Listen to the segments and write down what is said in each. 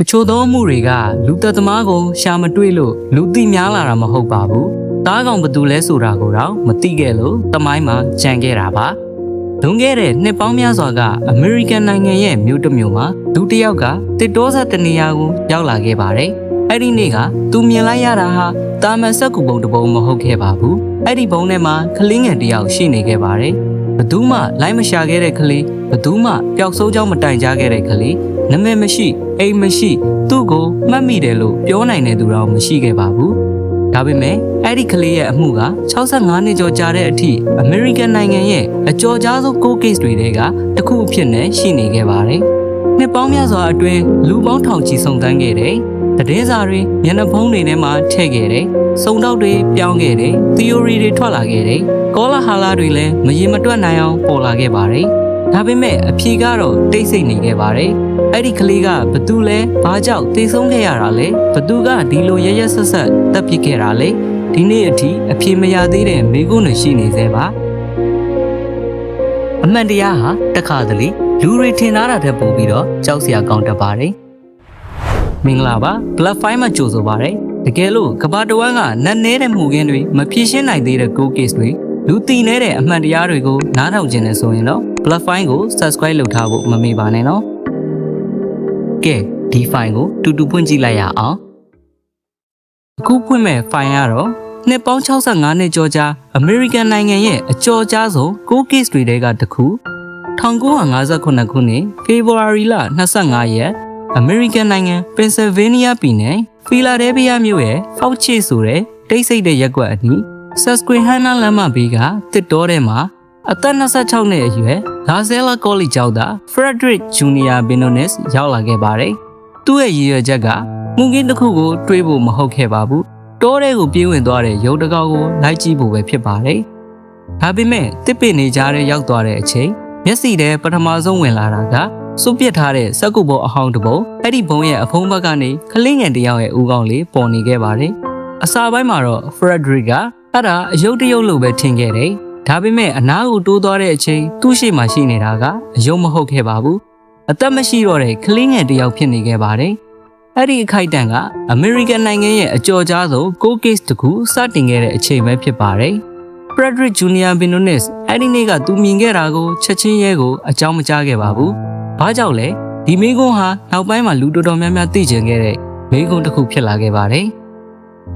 တချို့သောအမှုတွေကလူသက်သမားကိုရှာမတွေ့လို့လူသိများလာတာမဟုတ်ပါဘူး။တားကောင်ဘသူလဲဆိုတာကိုတော့မသိခဲ့လို့တမိုင်းမှာကြံခဲ့တာပါ။လွန်ခဲ့တဲ့နှစ်ပေါင်းများစွာကအမေရိကန်နိုင်ငံရဲ့မြို့တစ်မြို့မှာလူတစ်ယောက်ကတစ်တောဆက်တနေရာကိုရောက်လာခဲ့ပါတယ်။အဲ့ဒီနေ့ကသူမြင်လိုက်ရတာဟာတာမန်စက်ကူပုံတစ်ပုံမဟုတ်ခဲ့ပါဘူး။အဲ့ဒီပုံထဲမှာကလေးငယ်တစ်ယောက်ရှိနေခဲ့ပါတယ်။ဘသူမှလိုက်မရှာခဲ့တဲ့ကလေးဘသူမှပျောက်ဆုံးကြောင်းမတိုင်ကြခဲ့တဲ့ကလေးနာမည်မရှိအိမ်မရှိသူ့ကိုမှတ်မိတယ်လို့ပြောနိုင်တဲ့သူတော့မရှိခဲ့ပါဘူး။ဒါပေမဲ့အဲ့ဒီကလေးရဲ့အမှုက65နှစ်ကျော်ကြာတဲ့အထိအမေရိကန်နိုင်ငံရဲ့အကျော်ကြားဆုံး cold case တွေကတစ်ခုအဖြစ်နဲ့ရှိနေခဲ့ပါတယ်။နှစ်ပေါင်းများစွာအတွင်းလူပေါင်းထောင်ချီစုံစမ်းခဲ့တဲ့သတင်းစာတွေမျက်နှာဖုံးတွေထဲမှာထည့်ခဲ့တဲ့စုံတောက်တွေပြောင်းခဲ့တဲ့ theory တွေထွက်လာခဲ့တဲ့ကောလာဟာလာတွေလည်းမရေမတွက်နိုင်အောင်ပေါ်လာခဲ့ပါတယ်။ဒါပေမဲ့အဖြေကတော့တိတ်ဆိတ်နေခဲ့ပါတယ်။အဲ့ဒီကလေးကဘသူလဲဘာကြောင့်တေဆုံးခဲ့ရတာလဲဘသူကဒီလိုရရဆက်ဆက်တပ်ပစ်ခဲ့တာလဲဒီနေ့အထိအဖြေမရသေးတဲ့မိကုန်းတွေရှိနေသေးပါအမှန်တရားဟာတခါတလေလူတွေထင်ထားတာထက်ပိုပြီးတော့ကြောက်စရာကောင်းတတ်ပါတယ်မင်္ဂလာပါ Black File မှာကြိုဆိုပါရစေတကယ်လို့ကဘာတဝမ်းကနတ်နေတဲ့မှုခင်းတွေမဖြေရှင်းနိုင်သေးတဲ့ Cold Case တွေလူသိနေတဲ့အမှန်တရားတွေကိုနားထောင်ခြင်းနဲ့ဆိုရင်တော့ Black File ကို Subscribe လုပ်ထားဖို့မမေ့ပါနဲ့နော်ကဲဒီ file ကိုတူတူဖွင့်ကြည့်လိုက်ရအောင်အခုဖွင့်မဲ့ file ကတော့နှစ်ပေါင်း65နှစ်ကျော်ကြာအမေရိကန်နိုင်ငံရဲ့အကျော်ကြားဆုံး Cold Case တွေထဲကတစ်ခု1958ခုနှစ် February လ25ရက်အမေရိကန်နိုင်ငံ Pennsylvania ပြည်နယ် Philadelphia မြို့ရဲ့ Fauci ဆိုတဲ့တိတ်ဆိတ်တဲ့ရပ်ကွက်အနီး Susquehanna လမ်းမဘေးကတစ်တောထဲမှာအသက်26နှစ်အရွယ် Lazella College ကျောင်းသား Frederick Jr. Benones ရောက်လာခဲ့ပါတယ်။သူ့ရဲ့ရည်ရွယ်ချက်ကမှုခင်းတစ်ခုကိုတွေးဖို့မဟုတ်ခဲ့ပါဘူး။တောထဲကိုပြေးဝင်သွားတဲ့ရုပ်တကောက်ကိုလိုက်ကြည့်ဖို့ပဲဖြစ်ပါတယ်။ဒါပေမဲ့တစ်ပင်နေကြတဲ့ရောက်သွားတဲ့အချိန်မျက်စိထဲပထမဆုံးဝင်လာတာကစုပ်ပစ်ထားတဲ့စက်ကူပုံအဟောင်းတစ်ပုံအဲ့ဒီဘုံရဲ့အဖုံးဘက်ကနေကလေးငယ်တစ်ယောက်ရဲ့ဦးခေါင်းလေးပေါ်နေခဲ့ပါတယ်။အစာပိုင်းမှာတော့ Frederick ကအဲ့ဒါအယုတ်တရုတ်လို့ပဲထင်ခဲ့တယ်။ဒါပေမဲ့အနားကိုတိုးသွားတဲ့အချိန်သူ့ရှေ့မှာရှိနေတာကအယုံမဟုတ်ခဲ့ပါဘူးအသက်မရှိတော့တဲ့ကလေးငယ်တစ်ယောက်ဖြစ်နေခဲ့ပါတယ်အဲ့ဒီအခိုက်အတန့်ကအမေရိကန်နိုင်ငံရဲ့အကျော်ကြားဆုံး Cold Case တစ်ခုစတင်ခဲ့တဲ့အချိန်ပဲဖြစ်ပါတယ် Frederick Jr. Benones အဲ့ဒီနေ့ကသူမြင်ခဲ့တာကိုချက်ချင်းရဲကိုအကြောင်းမကြားခဲ့ပါဘူးဘာကြောင့်လဲဒီမိကွန်းဟာနောက်ပိုင်းမှာလူတော်တော်များများသိကျင်ခဲ့တဲ့မိကွန်းတစ်ခုဖြစ်လာခဲ့ပါတယ်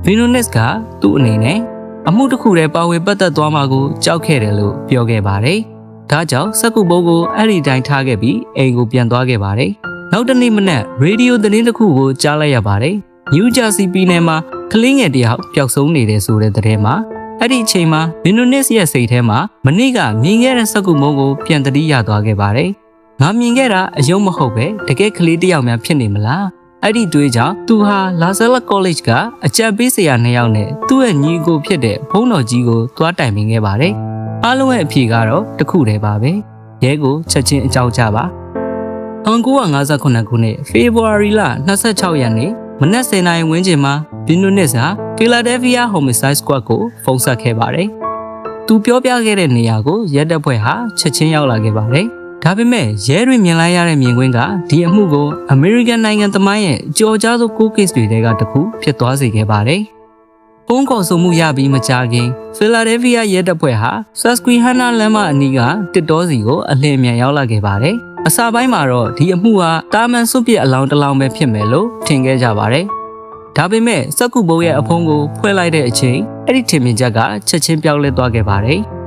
Benones ကသူ့အနေနဲ့အမှုတစ်ခုတည်းပါဝင်ပတ်သက်သွားမှာကိုကြောက်ခဲ့တယ်လို့ပြောခဲ့ပါတယ်။ဒါကြောင့်စက်ကူပုံးကိုအဲ့ဒီတိုင်းထားခဲ့ပြီးအိမ်ကိုပြန်သွားခဲ့ပါတယ်။နောက်တနေ့မနက်ရေဒီယိုသတင်းတစ်ခုကိုကြားလိုက်ရပါတယ်။ New Jersey ပြည်နယ်မှာကလေးငယ်တစ်ယောက်ပျောက်ဆုံးနေတယ်ဆိုတဲ့သတင်းမှာအဲ့ဒီအချိန်မှာ Benones ရဲ့စိတ်ထဲမှာမနေ့ကမြင်ခဲ့တဲ့စက်ကူပုံးကိုပြန်သတိရသွားခဲ့ပါတယ်။ငါမြင်ခဲ့တာအယုံမဟုတ်ပဲတကယ်ကလေးတစ်ယောက်များဖြစ်နေမလား။အဲ့ဒီတွေးကြောင့်သူဟာ Lazella College ကအကြံပေးဆရာ2ယောက်နဲ့သူ့ရဲ့ညီကိုဖြစ်တဲ့ဘုန်းတော်ကြီးကိုသွားတိုင်ပင်ခဲ့ပါတယ်။အားလုံးရဲ့အဖြေကတော့တစ်ခုတည်းပါပဲ။ရဲကိုချက်ချင်းအကြောင်းကြားပါ။1958ခုနှစ် February လ26ရက်နေ့မနက်10:00နာရီဝန်းကျင်မှာ Benones က Philadelphia Homicide Squad ကိုဖုန်းဆက်ခဲ့ပါတယ်။သူပြောပြခဲ့တဲ့နေရာကိုရဲတပ်ဖွဲ့ဟာချက်ချင်းရောက်လာခဲ့ပါတယ်။ဒါပေမဲ့ရဲတွေမြင်လိုက်ရတဲ့မြင်ကွင်းကဒီအမှုကိုအမေရိကန်နိုင်ငံသမိုင်းရဲ့ကြော်ကြားသော Cold Case တွေကတစ်ခုဖြစ်သွားစေခဲ့ပါတယ်။ဖုန်းခေါ်ဆိုမှုရပြီးမကြာခင် Philadelphia ရဲတပ်ဖွဲ့ဟာ Susquehanna လမ်းမအနီးကတစ်တောစီကိုအလင်းအမြန်ရောက်လာခဲ့ပါတယ်။အစပိုင်းမှာတော့ဒီအမှုဟာတာမန်စွပ်ပစ်အလောင်းတစ်လောင်းပဲဖြစ်မယ်လို့ထင်ခဲ့ကြပါတယ်။ဒါပေမဲ့စက်ကူဘုံရဲ့အဖုံးကိုဖွင့်လိုက်တဲ့အချိန်အဲ့ဒီထင်မြင်ချက်ကချက်ချင်းပြောင်းလဲသွားခဲ့ပါတယ်။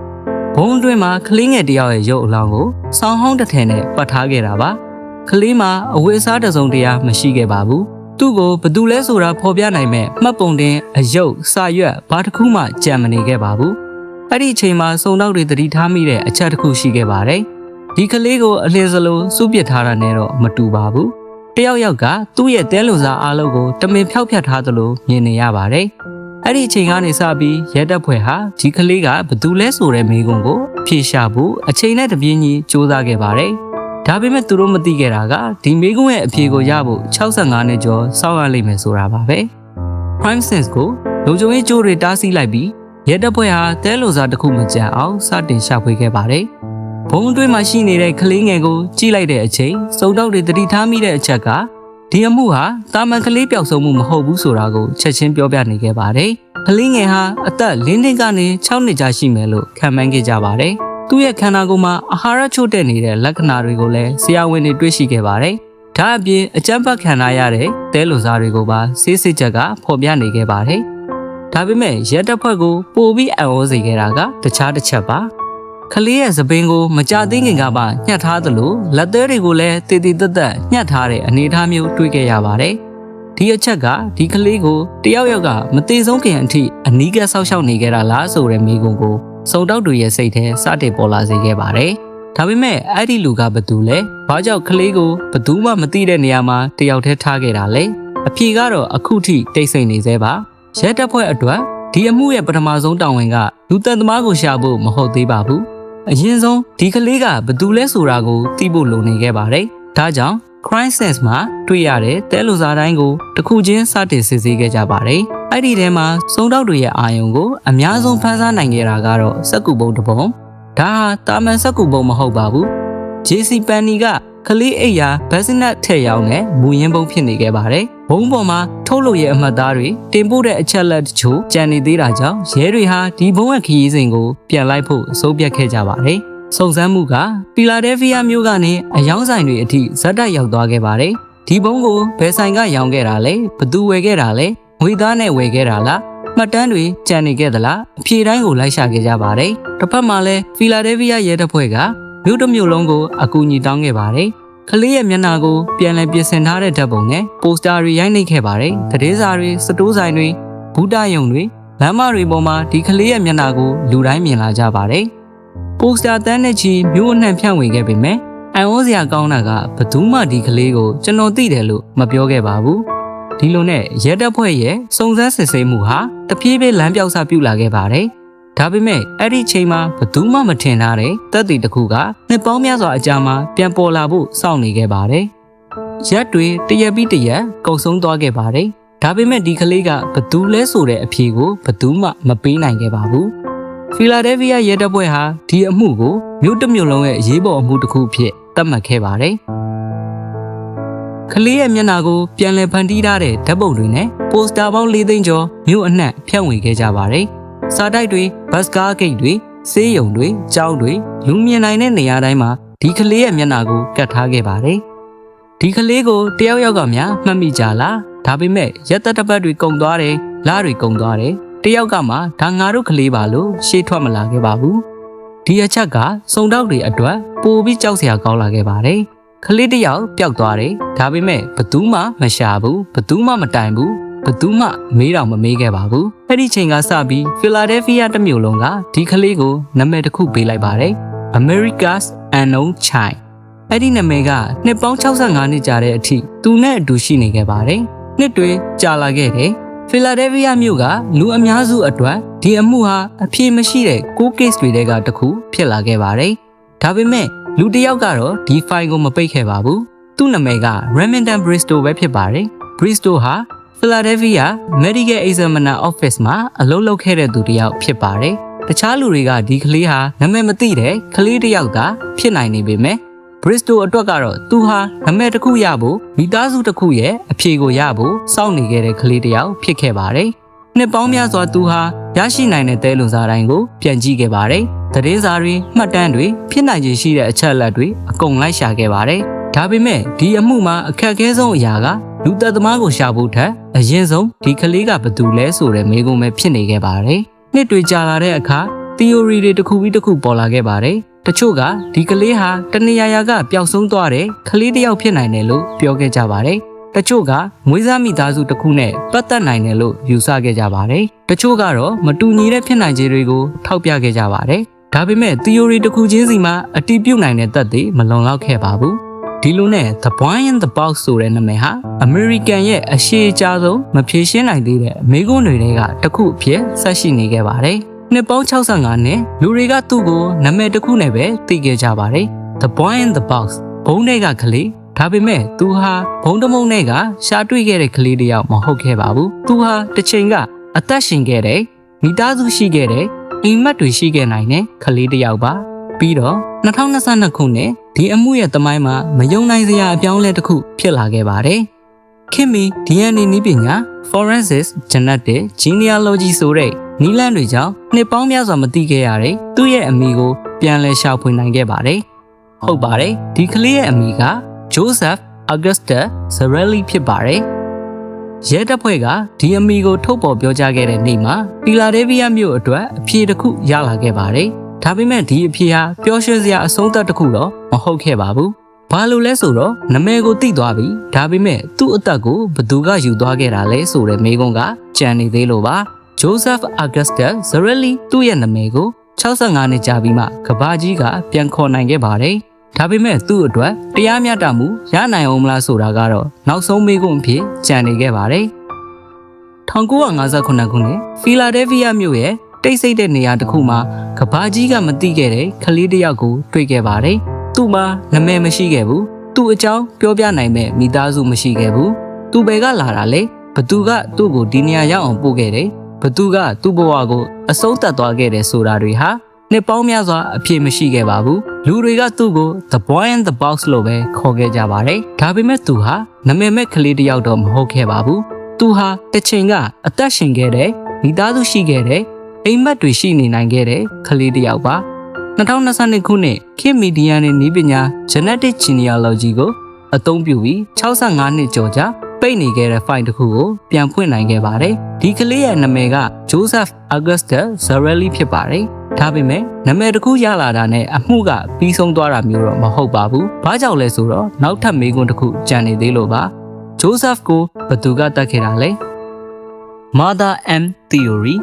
ဘုံအတွင်းမှာကလေးငယ်တစ်ယောက်ရဲ့ရုပ်အလောင်းကိုဆောင်းဟောင်းတစ်ထည်နဲ့ပတ်ထားခဲ့တာပါကလေးမှာအဝတ်အစားတစ်စုံတရာမရှိခဲ့ပါဘူးသူ့ကိုဘသူလဲဆိုတာဖော်ပြနိုင်မဲ့မှတ်ပုံတင်အယုတ်စာရွက်ဘာတစ်ခုမှကြံမနေခဲ့ပါဘူးအဲ့ဒီအချိန်မှာစုံတော့တွေသတိထားမိတဲ့အချက်တစ်ခုရှိခဲ့ပါတယ်ဒီကလေးကိုအလင်းစလုံးစုပစ်ထားတာနဲ့တော့မတူပါဘူးတယောက်ယောက်ကသူ့ရဲ့တဲလုံစားအားလုံးကိုတမင်ဖျောက်ဖျက်ထားသလိုမြင်နေရပါတယ်အဲ့ဒီအချိန်ကနေစပြီးရဲတပ်ဖွဲ့ဟာဒီကလေးကဘသူလဲဆိုတဲ့မိကွန်းကိုဖြေရှာဖို့အချိန်နဲ့တပြေးညီစူးစမ်းခဲ့ပါတယ်။ဒါပေမဲ့သူတို့မသိခဲ့တာကဒီမိကွန်းရဲ့အဖြေကိုရဖို့65နှစ်ကျော်စောင့်ရလိမ့်မယ်ဆိုတာပါပဲ။ Crime Sense ကိုလုံခြုံရေးကြိုးတွေတားဆီးလိုက်ပြီးရဲတပ်ဖွဲ့ဟာတဲလိုစားတစ်ခုမကြံအောင်စတင်ရှာဖွေခဲ့ပါတယ်။ဘုံအတွင်းမှာရှိနေတဲ့ကလေးငယ်ကိုကြည့်လိုက်တဲ့အချိန်စုံတောက်တွေတတိထားမိတဲ့အချက်ကဒ ဒီအမှုဟာတာမန်ကလေးပျောက်ဆုံးမှုမဟုတ်ဘူးဆိုတာကိုချက်ချင်းပြောပြနေခဲ့ပါတယ်။ကလေးငယ်ဟာအသက်4နှစ်ကနေ6နှစ်ကြာရှိမယ်လို့ခန့်မှန်းခဲ့ကြပါတယ်။သူ့ရဲ့ခန္ဓာကိုယ်မှာအာဟာရချို့တဲ့နေတဲ့လက္ခဏာတွေကိုလည်းဆရာဝန်တွေတွေ့ရှိခဲ့ပါတယ်။ဒါအပြင်အကြမ်းဖက်ခံရတဲ့သဲလိုစားတွေကိုပါဆေးစစ်ချက်ကဖော်ပြနေခဲ့ပါတယ်။ဒါပေမဲ့ရဲတပ်ဖွဲ့ကိုပိုပြီးအံ့ဩစေခဲ့တာကတခြားတစ်ချက်ပါ။ကလေးရဲ့သပင်ကိုမကြသေးခင်ကပါညှက်ထားသလိုလက်သေးတွေကိုလည်းတည်တည်သက်သက်ညှက်ထားတဲ့အနေအထားမျိုးတွေ့ခဲ့ရပါတယ်။ဒီအချက်ကဒီကလေးကိုတယောက်ယောက်ကမသေးဆုံးခင်အထိအနီးကပ်ဆောက်ရှောက်နေခဲ့တာလားဆိုတဲ့မိကွန်းကိုစုံတောက်တွေရဲ့စိတ်ထဲစတင်ပေါ်လာစေခဲ့ပါတယ်။ဒါပေမဲ့အဲ့ဒီလူကဘသူလဲ။ဘာကြောင့်ကလေးကိုဘသူမှမသိတဲ့နေရာမှာတယောက်တည်းထားခဲ့တာလဲ။အဖြေကတော့အခုထိတိတ်ဆိတ်နေသေးပါ။ရဲတပ်ဖွဲ့အတွက်ဒီအမှုရဲ့ပထမဆုံးတာဝန်ကလူသက်သမားကိုရှာဖို့မဟုတ်သေးပါဘူး။အရင်ဆုံးဒီကလေးကဘသူလဲဆိုတာကိုသိဖို့လိုနေခဲ့ပါတယ်။ဒါကြောင့် crime scene မှာတွေ့ရတဲ့တဲလူစားတိုင်းကိုတစ်ခုချင်းစတင်စစ်ဆေးခဲ့ကြပါတယ်။အဲ့ဒီထဲမှာစုံတောက်တွေရဲ့အာယုံကိုအများဆုံးဖန်ဆားနိုင်ခဲ့တာကတော့စက္ကူပုံတစ်ပုံ။ဒါဟာတာမန်စက္ကူပုံမဟုတ်ပါဘူး။ JC Penny ကကလေးအိယာဘက်စနက်ထည့်ရောက်တဲ့မူရင်းပုံဖြစ်နေခဲ့ပါတယ်။ဘုံပေါ်မှာထုတ်လို့ရဲ့အမှတ်သားတွေတင်ပို့တဲ့အချက်လက်တချို့ကျန်နေသေးတာကြောင့်ရဲတွေဟာဒီဘုံရဲ့ခရီးစဉ်ကိုပြန်လိုက်ဖို့အဆုံးဖြတ်ခဲ့ကြပါတယ်။စုံစမ်းမှုကဖီလာဒဲလ်ဖီးယားမြို့ကနေအယောင်ဆိုင်တွေအထိဇက်တိုက်ရောက်သွားခဲ့ပါတယ်။ဒီဘုံကိုဘယ်ဆိုင်ကရောင်းခဲ့တာလဲဘသူဝယ်ခဲ့တာလဲငွေသားနဲ့ဝယ်ခဲ့တာလားမှတ်တမ်းတွေကျန်နေခဲ့သလားအဖြေတိုင်းကိုလိုက်ရှာခဲ့ကြပါတယ်။တစ်ဖက်မှာလည်းဖီလာဒဲလ်ဖီးယားရဲတပ်ဖွဲ့ကမြို့တစ်မြို့လုံးကိုအကူအညီတောင်းခဲ့ပါတယ်။ကလေးရဲ့မျက်နှာကိုပြန်လည်ပြင်ဆင်ထားတဲ့ဓာတ်ပုံနဲ့ပိုစတာတွေရိုက်နှိပ်ခဲ့ပါတယ်။သတင်းစာတွေစတိုးဆိုင်တွေဘူတယုံတွေလမ်းမတွေပေါ်မှာဒီကလေးရဲ့မျက်နှာကိုလူတိုင်းမြင်လာကြပါတယ်။ပိုစတာတန်းနဲ့ချီမြို့အနှံ့ဖြန့်ဝေခဲ့ပေမဲ့အန်ဩစရာကောင်းတာကဘသူမှဒီကလေးကိုကျွန်တော်သိတယ်လို့မပြောခဲ့ပါဘူး။ဒီလိုနဲ့ရဲတပ်ဖွဲ့ရဲ့စုံစမ်းစစ်ဆေးမှုဟာတပြေးပြေးလမ်းပြောက်စပြုလာခဲ့ပါတယ်။ဒါပေမဲ့အဲ့ဒီချိန်မှာဘသူမှမထင်ထားတဲ့သက်သေတစ်ခုကနှစ်ပေါင်းများစွာအကြာမှာပြန်ပေါ်လာဖို့စောင့်နေခဲ့ပါတယ်။ရက်တွေတရက်ပြီးတရက်ကုန်ဆုံးသွားခဲ့ပါတယ်။ဒါပေမဲ့ဒီကလေးကဘသူလဲဆိုတဲ့အဖြေကိုဘသူမှမပေးနိုင်ခဲ့ပါဘူး။ဖီလာဒဲလ်ဖီးယားရဲတပ်ဖွဲ့ဟာဒီအမှုကိုမြို့တစ်မြို့လုံးရဲ့အရေးပေါ်အမှုတစ်ခုဖြစ်သတ်မှတ်ခဲ့ပါတယ်။ကလေးရဲ့မျက်နှာကိုပြန်လည်ဖန်တီးထားတဲ့ဓာတ်ပုံတွေနဲ့ပိုစတာပေါင်း4သိန်းကျော်မြို့အနှံ့ဖြန့်ဝေခဲ့ကြပါတယ်။စာတိုက်တွေဘတ်စကားဂိတ်တွေဆေးရုံတွေကျောင်းတွေလူမြင်နိုင်တဲ့နေရာတိုင်းမှာဒီကလေးရဲ့မျက်နှာကိုကတ်ထားခဲ့ပါတယ်။ဒီကလေးကိုတယောက်ယောက်ကများမှတ်မိကြလား။ဒါပေမဲ့ရက်သက်တစ်ပတ်တွေကုန်သွားတယ်လတွေကုန်သွားတယ်တယောက်ကမှဒါငါတို့ကလေးပါလို့ရှေ့ထွက်မလာခဲ့ပါဘူး။ဒီအချက်ကစုံတောက်တွေအတွက်ပိုပြီးကြောက်စရာကောင်းလာခဲ့ပါတယ်။ကလေးတယောက်ပျောက်သွားတယ်ဒါပေမဲ့ဘသူမှမရှာဘူးဘသူမှမတိုင်ဘူးဘသူမှမေးတော့မမေးခဲ့ပါဘူး။အဲ့ဒီချိန်ကစပြီးဖီလာဒဲလ်ဖီးယားတစ်မြို့လုံးကဒီကလေးကိုနာမည်တစ်ခုပေးလိုက်ပါတယ်။ America's Unknown Child အဲ့ဒီနာမည်ကနှစ်ပေါင်း65နှစ်ကြာတဲ့အထိသူနဲ့အတူရှိနေခဲ့ပါတယ်။နှစ်တွေကြာလာခဲ့တယ်။ဖီလာဒဲလ်ဖီးယားမြို့ကလူအများစုအတွက်ဒီအမှုဟာအဖြေမရှိတဲ့case တွေထဲကတစ်ခုဖြစ်လာခဲ့ပါတယ်။ဒါပေမဲ့လူတစ်ယောက်ကတော့ဒီ file ကိုမပိတ်ခဲ့ပါဘူး။သူ့နာမည်က Remington Bristow ပဲဖြစ်ပါတယ်။ Bristow ဟာPhiladelphia Medical Examiner Office မှာအလုပ်လုပ်ခဲ့တဲ့သူတစ်ယောက်ဖြစ်ပါတယ်။တခြားလူတွေကဒီကလေးဟာနာမည်မသိတဲ့ကလေးတစ်ယောက်သာဖြစ်နိုင်နေပေမဲ့ Bristow အတွက်ကတော့သူဟာနာမည်တစ်ခုရဖို့မိသားစုတစ်ခုရဲ့အဖြေကိုရဖို့စောင့်နေခဲ့တဲ့ကလေးတစ်ယောက်ဖြစ်ခဲ့ပါတယ်။နှစ်ပေါင်းများစွာသူဟာရရှိနိုင်တဲ့သဲလွန်စားတိုင်းကိုပြန်ကြည့်ခဲ့ပါတယ်။သတင်းစာတွေမှတ်တမ်းတွေဖြစ်နိုင်ခြေရှိတဲ့အချက်အလက်တွေအကုန်လိုက်ရှာခဲ့ပါတယ်။ဒါပေမဲ့ဒီအမှုမှာအခက်အခဲဆုံးအရာကလူသက်သမားကိုရှာဖို့ထက်အရင်ဆုံးဒီကလေးကဘသူလဲဆိုတဲ့မေးခွန်းပဲဖြစ်နေခဲ့ပါတယ်။နှစ်တွေကြာလာတဲ့အခါ theory တွေတစ်ခုပြီးတစ်ခုပေါ်လာခဲ့ပါတယ်။တချို့ကဒီကလေးဟာတနေရာရာကပျောက်ဆုံးသွားတဲ့ကလေးတစ်ယောက်ဖြစ်နိုင်တယ်လို့ပြောခဲ့ကြပါတယ်။တချို့ကမွေးစားမိသားစုတစ်ခုနဲ့ပတ်သက်နိုင်တယ်လို့ယူဆခဲ့ကြပါတယ်။တချို့ကတော့မတူညီတဲ့ဖြစ်နိုင်ခြေတွေကိုထောက်ပြခဲ့ကြပါတယ်။ဒါပေမဲ့ theory တစ်ခုချင်းစီမှာအတည်ပြုနိုင်တဲ့သက်သေမလုံလောက်ခဲ့ပါဘူး။ဒီလိုနဲ့ The Boy in the Box ဆိုတဲ့နာမည်ဟာ American ရဲ့အရှည်ကြာဆုံးမဖြေရှင်းနိုင်သေးတဲ့မိကွန်းတွေကတစ်ခုအဖြစ်ဆက်ရှိနေခဲ့ပါတယ်။နှစ်ပေါင်း65နှစ်လူတွေကသူ့ကိုနာမည်တစ်ခုနဲ့ပဲသိခဲ့ကြပါတယ်။ The Boy in the Box ဘုံတွေကကလေးဒါပေမဲ့သူဟာဘုံတမုံတွေကရှာတွေ့ခဲ့တဲ့ကလေးတစ်ယောက်မဟုတ်ခဲ့ပါဘူး။သူဟာတစ်ချိန်ကအသက်ရှင်ခဲ့တဲ့မိသားစုရှိခဲ့တဲ့အိမ်မက်တွေရှိခဲ့နိုင်တဲ့ကလေးတစ်ယောက်ပါ။ပြီးတော့2022ခုနှစ်ဒီအမှုရဲ့သမိုင်းမှာမယုံနိုင်စရာအပြောင်းအလဲတစ်ခုဖြစ်လာခဲ့ပါတယ်။ ခင်မီ DNA နည်းပညာ Forensic Genetic Genealogy ဆိုတဲ့နည်းလမ်းတွေကြောင့်နှစ်ပေါင်းများစွာမသိခဲ့ရတဲ့သူ့ရဲ့အမိကိုပြန်လည်ရှာဖွေနိုင်ခဲ့ပါတယ်။ဟုတ်ပါတယ်ဒီကလေးရဲ့အမိက Joseph Augustus Zarelli ဖြစ်ပါတယ်။ရဲတပ်ဖွဲ့ကဒီအမိကိုထုတ်ပေါ်ပြောကြားခဲ့တဲ့နေ့မှာဖီလာဒဲလ်ဖီးယားမြို့အတွက်အဖြေတစ်ခုရလာခဲ့ပါတယ်။ဒါပေမဲ့ဒီအဖြေဟာပျော်ရွှင်စရာအဆုံးသတ်တစ်ခုတော့မဟုတ်ခဲ့ပါဘူး။ဘာလို့လဲဆိုတော့နာမည်ကိုသိသွားပြီဒါပေမဲ့သူ့အသက်ကိုဘသူကယူသွားခဲ့တာလဲဆိုတဲ့မေးခွန်းကကြံနေသေးလို့ပါ။ Joseph Augustus Zarelli သူ့ရဲ့နာမည်ကို65နှစ်ကြာပြီးမှကဘာကြီးကပြန်ခေါ်နိုင်ခဲ့ပါတယ်။ဒါပေမဲ့သူ့အတွက်တရားမျှတမှုရနိုင်အောင်မလားဆိုတာကတော့နောက်ဆုံးမေးခွန်းအဖြစ်ကြံနေခဲ့ပါတယ်။1958ခုနှစ်ဖီလာဒဲလ်ဖီးယားမြို့ရဲ့တိတ်ဆိတ်တဲ့နေရာတစ်ခုမှာကဘာကြီးကမသိခဲ့တဲ့ကလေးတစ်ယောက်ကိုတွေ့ခဲ့ပါတယ်။သူ့မှာနာမည်မရှိခဲ့ဘူး။သူ့အကြောင်းပြောပြနိုင်မဲ့မိသားစုမရှိခဲ့ဘူး။သူဘယ်ကလာတာလဲ။ဘသူကသူ့ကိုဒီနေရာရောက်အောင်ပို့ခဲ့တယ်။ဘသူကသူ့ဘဝကိုအဆုံးသတ်သွားခဲ့တယ်ဆိုတာတွေဟာနှစ်ပေါင်းများစွာအဖြစ်မရှိခဲ့ပါဘူးလူတွေကသူ့ကို The Boy in the Box လို့ပဲခေါ်ခဲ့ကြပါတယ်ဒါပေမဲ့သူဟာနာမည်မဲ့ကလေးတစ်ယောက်တော့မဟုတ်ခဲ့ပါဘူးသူဟာတစ်ချိန်ကအသက်ရှင်ခဲ့တဲ့မိသားစုရှိခဲ့တဲ့အိမ်မက်တွေရှိနေနိုင်ခဲ့တဲ့ကလေးတစ်ယောက်ပါ2022ခုနှစ်ခေတ်မီဒီယာနဲ့နည်းပညာ Genetic Genealogy ကိုအသုံးပြုပြီး65နှစ်ကျော်ကြာပိတ်နေခဲ့တဲ့ file တစ်ခုကိုပြန်ဖွင့်နိုင်ခဲ့ပါတယ်။ဒီကလေးရဲ့နာမည်က Joseph Augustus Zarelli ဖြစ်ပါတယ်။ဒါပေမဲ့နာမည်တစ်ခုရလာတာနဲ့အမှုကပြီးဆုံးသွားတာမျိုးတော့မဟုတ်ပါဘူး။ဘာကြောင့်လဲဆိုတော့နောက်ထပ်မေးခွန်းတစ်ခုကြံနေသေးလို့ပါ။ Joseph ကိုဘယ်သူကတတ်ခဲ့တာလဲ။ Mother M Theory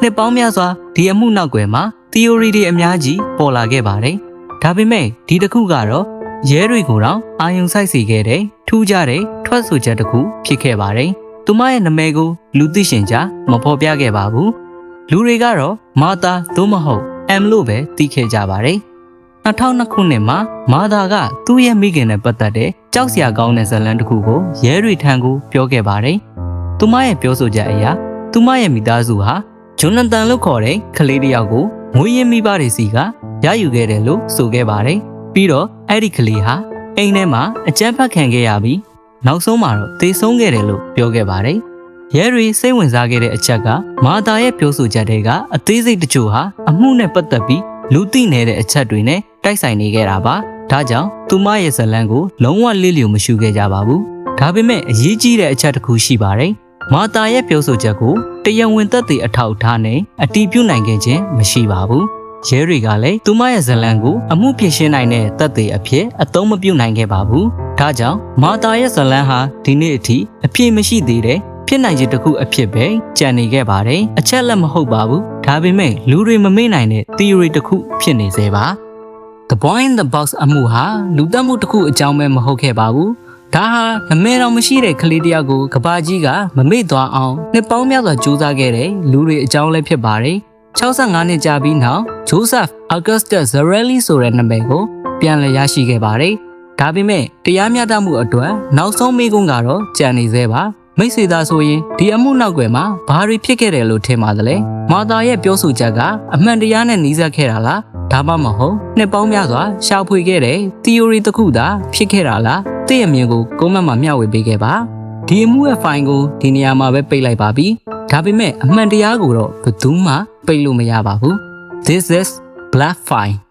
နှစ်ပေါင်းများစွာဒီအမှုနောက်ွယ်မှာ theory တွေအများကြီးပေါ်လာခဲ့ပါတယ်။ဒါပေမဲ့ဒီတစ်ခုကတော့ရဲတွေကိုတော့အာယုံစိုက်စေခဲ့တဲ့ထူးခြားတဲ့ထွက်ဆိုချက်တစ်ခုဖြစ်ခဲ့ပါတယ်။သူမရဲ့နာမည်ကိုလူသိရှင်ကြားမဖော်ပြခဲ့ပါဘူး။လူတွေကတော့မာသာသို့မဟုတ် M လို့ပဲသိခဲ့ကြပါတယ်။2002ခုနှစ်မှာမာသာကသူ့ရဲ့မိခင်နဲ့ပတ်သက်တဲ့ကြောက်စရာကောင်းတဲ့ဇာတ်လမ်းတစ်ခုကိုရဲတွေထံကိုပြောခဲ့ပါတယ်။သူမရဲ့ပြောဆိုချက်အရသူမရဲ့မိသားစုဟာဂျွန်နသန်လို့ခေါ်တဲ့ကလေးတစ်ယောက်ကိုမွေးရင်းမိဘတွေစီကရယူခဲ့တယ်လို့ဆိုခဲ့ပါတယ်။ပြီးတော့အဲ့ဒီကလေးဟာအိမ်ထဲမှာအကြမ်းဖက်ခံခဲ့ရပြီးနောက်ဆုံးမှာတော့သေဆုံးခဲ့တယ်လို့ပြောခဲ့ပါတယ်။ရဲတွေစိတ်ဝင်စားခဲ့တဲ့အချက်ကမာသာရဲ့ပြောဆိုချက်တွေကအသေးစိတ်တချို့ဟာအမှုနဲ့ပတ်သက်ပြီးလူသိနေတဲ့အချက်တွေနဲ့တိုက်ဆိုင်နေခဲ့တာပါ။ဒါကြောင့်သူမရဲ့ဇာတ်လမ်းကိုလုံးဝလစ်လျူမရှုခဲ့ကြပါဘူး။ဒါပေမဲ့အရေးကြီးတဲ့အချက်တစ်ခုရှိပါတယ်။မာသာရဲ့ပြောဆိုချက်ကိုတရားဝင်သက်သေအထောက်အထားနဲ့အတည်ပြုနိုင်ခဲ့ခြင်းမရှိပါဘူး။ရဲတွေကလည်းသူမရဲ့ဇာတ်လမ်းကိုအမှုဖြစ်ရှင်းနိုင်တဲ့သက်သေအဖြစ်အသုံးမပြုနိုင်ခဲ့ပါဘူး။ဒါကြောင့်မာသာရဲ့ဇာတ်လမ်းဟာဒီနေ့အထိအပြည့်မရှိသေးတဲ့ဖြစ်နိုင်ခြေတစ်ခုအဖြစ်ပဲကြံနေခဲ့ပါတယ်။အချက်လက်မဟုတ်ပါဘူး။ဒါပေမဲ့လူတွေမမေ့နိုင်တဲ့ theory တစ်ခုဖြစ်နေသေးပါ။ The Boy in the Box အမှုဟာလူသတ်မှုတစ်ခုအကြောင်းပဲမဟုတ်ခဲ့ပါဘူး။ဒါဟာနာမည်တော်မရှိတဲ့ကလေးတစ်ယောက်ကိုကဘာကြီးကမမေ့သွားအောင်နှစ်ပေါင်းများစွာကြိုးစားခဲ့တဲ့လူတွေအကြောင်းလည်းဖြစ်ပါတယ်။65နှစ်ကြာပြီးနောက် Joseph Augustus Zarelli ဆိုတဲ့နာမည်ကိုပြန်လည်ရရှိခဲ့ပါတယ်။ဒါပေမဲ့တရားမျှတမှုအတွက်နောက်ဆုံးမေးခွန်းကတော့ကြံနေသေးပါမိတ်ဆွေသားဆိုရင်ဒီအမှုနောက်ွယ်မှာဘာတွေဖြစ်ခဲ့တယ်လို့ထင်ပါသလဲမာသာရဲ့ပြောဆိုချက်ကအမှန်တရားနဲ့နှီးစပ်ခဲ့တာလားဒါမှမဟုတ်နှစ်ပေါင်းများစွာရှာဖွေခဲ့တဲ့ theory တစ်ခုသာဖြစ်ခဲ့တာလားသိရမြင်ကိုကွန်မန့်မှာမျှဝေပေးခဲ့ပါဒီအမှုရဲ့ file ကိုဒီနေရာမှာပဲပိတ်လိုက်ပါပြီဒါပေမဲ့အမှန်တရားကိုတော့ဘယ်သူမှပိတ်လို့မရပါဘူး This is Black File